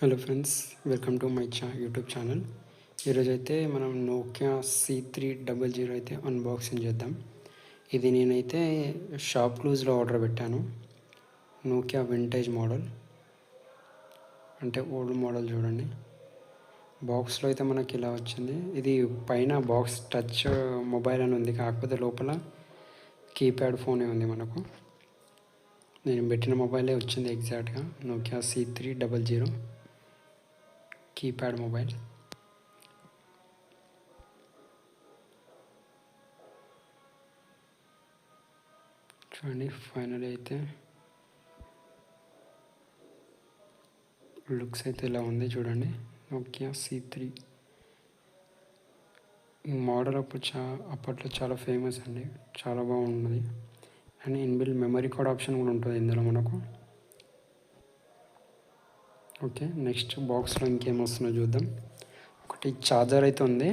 Hello friends, welcome to my YouTube channel. ఈరోజు అయితే మనం నోకియా C300 అయితే అన్బాక్సింగ్ చేద్దాం. ఇది నేనైతే షాప్ క్లూజ్లో ఆర్డర్ పెట్టాను. నోకియా వింటేజ్ మోడల్, అంటే ఓల్డ్ మోడల్. చూడండి, బాక్స్లో అయితే మనకి ఇలా వచ్చింది. ఇది పైన బాక్స్ టచ్ మొబైల్ అని ఉంది, కాకపోతే లోపల కీప్యాడ్ ఫోనే ఉంది. మనకు నేను పెట్టిన మొబైలే వచ్చింది ఎగ్జాక్ట్గా. Nokia C300 keypad mobile. చూడండి, ఫైనల్ అయితే లుక్స్ అయితే ఇలా ఉంది. చూడండి, నోకియా C3 ఈ మోడల్ అప్పట్లో చాలా ఫేమస్ అండి, చాలా బాగున్నది. And inbuilt memory card option కూడా ఉంటుంది ఇందులో మనకు. ఓకే, నెక్స్ట్ బాక్స్లో ఇంకేం వస్తుందో చూద్దాం. ఒకటి ఛార్జర్ అయితే ఉంది.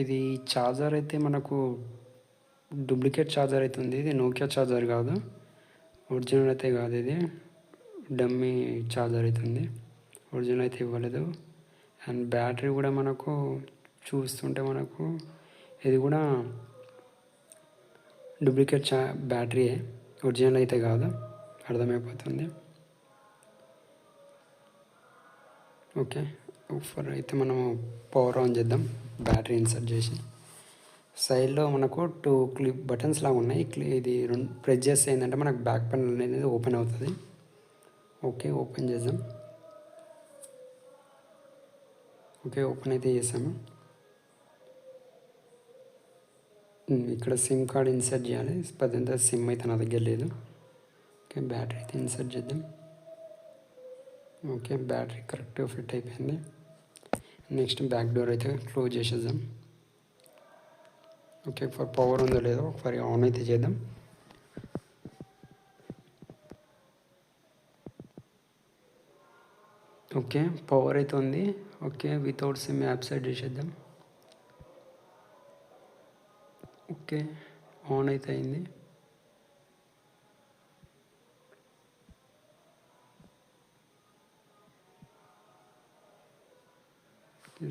ఇది ఛార్జర్ అయితే మనకు డూప్లికేట్ ఛార్జర్ అయితే ఉంది. ఇది నోకియా ఛార్జర్ కాదు, ఒరిజినల్ అయితే కాదు. ఇది డమ్మీ ఛార్జర్ అయితే ఉంది, ఒరిజినల్ అయితే ఇవ్వలేదు. అండ్ బ్యాటరీ కూడా మనకు చూస్తుంటే మనకు ఇది కూడా డూప్లికేట్ బ్యాటరీయే, ఒరిజినల్ అయితే కాదు, అర్థమైపోతుంది. ఓకే, అయితే మనము పవర్ ఆన్ చేద్దాం. బ్యాటరీ ఇన్సర్ట్ చేసి సైడ్లో మనకు 2 క్లిప్ బటన్స్ లాగా ఉన్నాయి. ఇది ప్రెస్ చేస్తే ఏంటంటే మనకు బ్యాక్ ప్యానల్ అనేది ఓపెన్ అవుతుంది. ఓకే, ఓపెన్ చేద్దాం. ఓకే, ఓపెన్ అయితే చేసాము. ఇక్కడ సిమ్ కార్డ్ ఇన్సర్ట్ చేయాలి. ప్రజెంట్ సిమ్ అయితే నా దగ్గర లేదు. ఓకే, బ్యాటరీ అయితే ఇన్సర్ట్ చేద్దాం. ఓకే, బ్యాటరీ కరెక్ట్గా ఫిట్ అయిపోయింది. నెక్స్ట్ బ్యాక్ డోర్ అయితే క్లోజ్ చేసేద్దాం. ఓకే, పవర్ ఉందో లేదో ఒకసారి ఆన్ అయితే చేద్దాం. ఓకే, పవర్ అయితే ఉంది. Okay, without SIM app side చేసేద్దాం. ఓకే, ఆన్ అయితే అయింది.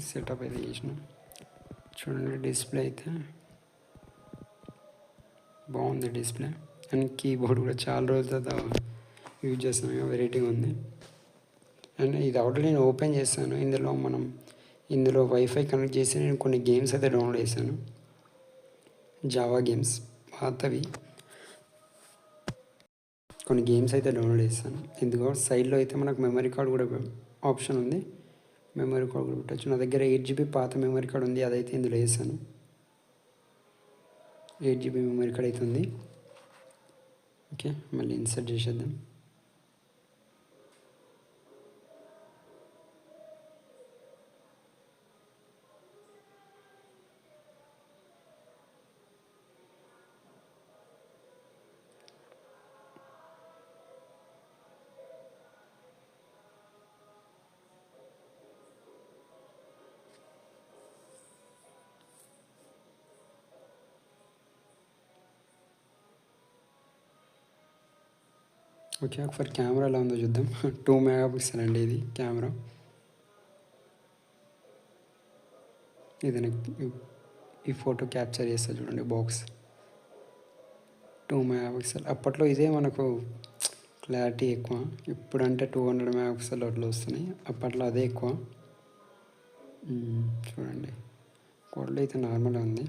సెటప్ అయితే చేసిన. చూడండి, డిస్ప్లే అయితే బాగుంది. డిస్ప్లే అండ్ కీబోర్డ్ కూడా చాలా రోజుల తర్వాత యూజ్ చేస్తాను, వెరైటీగా ఉంది. అండ్ ఇది ఆల్రెడీ నేను ఓపెన్ చేస్తాను. ఇందులో వైఫై కనెక్ట్ చేసి నేను కొన్ని గేమ్స్ అయితే డౌన్లోడ్ చేశాను, జావా గేమ్స్, పాతవి కొన్ని గేమ్స్ అయితే డౌన్లోడ్ చేస్తాను. ఇందులో సైడ్లో అయితే మనకు మెమరీ కార్డ్ కూడా ఆప్షన్ ఉంది. మెమరీ కార్డ్ కూడా పెట్టచ్చు. నా దగ్గర 8GB పాత మెమరీ కార్డ్ ఉంది, అదైతే ఇందులో వేసాను. 8GB మెమరీ కార్డ్ అయితే ఉంది. ఓకే, మళ్ళీ ఇన్సర్ట్ చేసేద్దాం. ఓకే, ఒకసారి కెమెరా ఎలా ఉందో చూద్దాం. 2 మెగాపిక్సెల్ అండి ఇది కెమెరా. ఇది ఈ ఫోటో క్యాప్చర్ చేస్తా చూడండి, బాక్స్ 2 మెగాపిక్సెల్. అప్పట్లో ఇదే మనకు క్లారిటీ ఎక్కువ, ఇప్పుడంటే 200 మెగాపిక్సెల్ అట్లా వస్తున్నాయి. అప్పట్లో అదే ఎక్కువ. చూడండి, క్వాలిటీ అయితే నార్మల్గా ఉంది.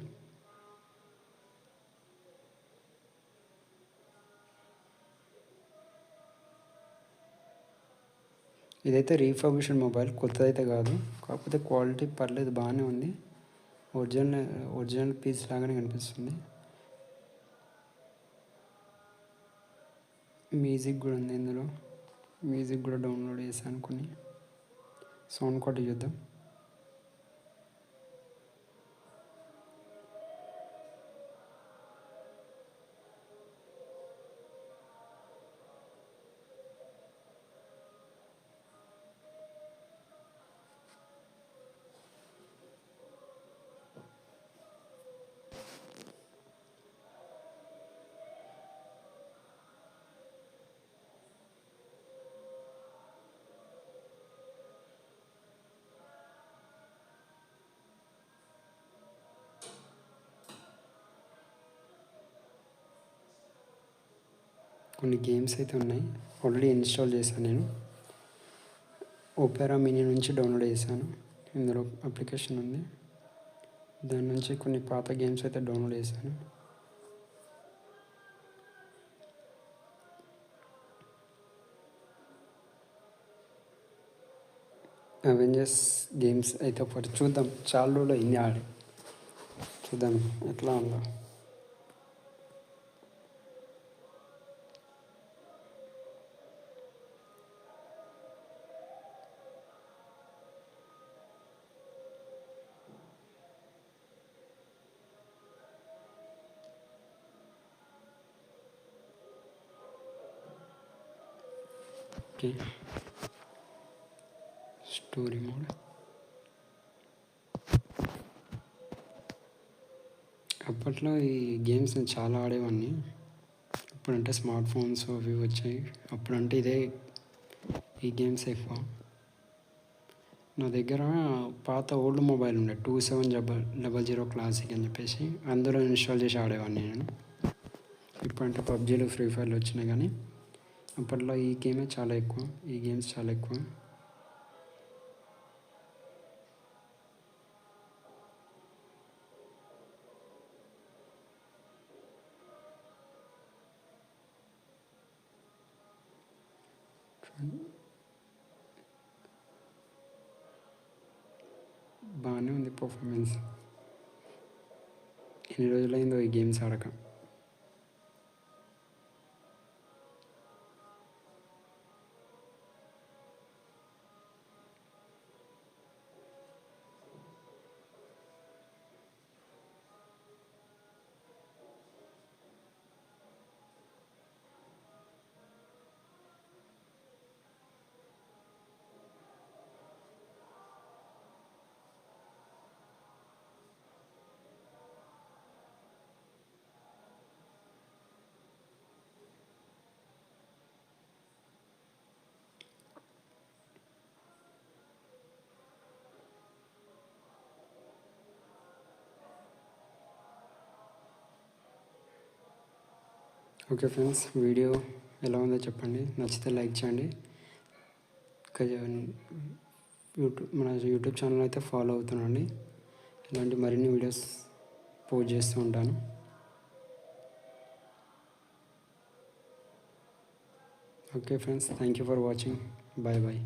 ఇదైతే రీఫర్బిష్డ్ మొబైల్, కొత్తదైతే కాదు, కాకపోతే క్వాలిటీ పర్లేదు, బాగానే ఉంది. ఒరిజినల్ పీస్ లాగానే కనిపిస్తుంది. మ్యూజిక్ కూడా ఉంది ఇందులో, మ్యూజిక్ కూడా డౌన్లోడ్ చేశాను కొన్ని. సౌండ్ క్వాలిటీ చూద్దాం. కొన్ని గేమ్స్ అయితే ఉన్నాయి, ఆల్రెడీ ఇన్స్టాల్ చేశాను నేను. ఓపెరా మినీ నుంచి డౌన్లోడ్ చేశాను. ఇందులో అప్లికేషన్ ఉంది, దాని నుంచి కొన్ని పాత గేమ్స్ అయితే డౌన్లోడ్ చేశాను. అవెంజర్స్ గేమ్స్ అయితే ఒకటి చూద్దాం, చాలా రోజులు అయింది ఆడి, చూద్దాం ఎట్లా ఉందో. Okay, story mode. అప్పట్లో ఈ గేమ్స్ నేను చాలా ఆడేవాడిని. ఇప్పుడంటే స్మార్ట్ ఫోన్స్ అవి వచ్చాయి, అప్పుడంటే ఇదే ఈ గేమ్స్ ఎక్కువ. నా దగ్గర పాత ఓల్డ్ మొబైల్ ఉండే 2700 క్లాసిక్ అని చెప్పేసి, అందులో ఇన్స్టాల్ చేసి ఆడేవాడిని నేను. ఇప్పుడంటే పబ్జీలు ఫ్రీ ఫైర్లు వచ్చినాయి, కానీ అప్పట్లో ఈ గేమే చాలా ఎక్కువ, ఈ గేమ్స్ చాలా ఎక్కువ. బాగానే ఉంది పర్ఫార్మెన్స్. ఎన్ని రోజులైందో ఈ గేమ్స్ ఆడక. ఓకే ఫ్రెండ్స్, వీడియో ఎలా ఉందో చెప్పండి, నచ్చితే లైక్ చేయండి. మన యూట్యూబ్ ఛానల్ అయితే ఫాలో అవుతున్నాండి, ఇలాంటి మరిన్ని వీడియోస్ పోస్ట్ చేస్తూ ఉంటాను. Okay friends, thank you for watching. Bye bye.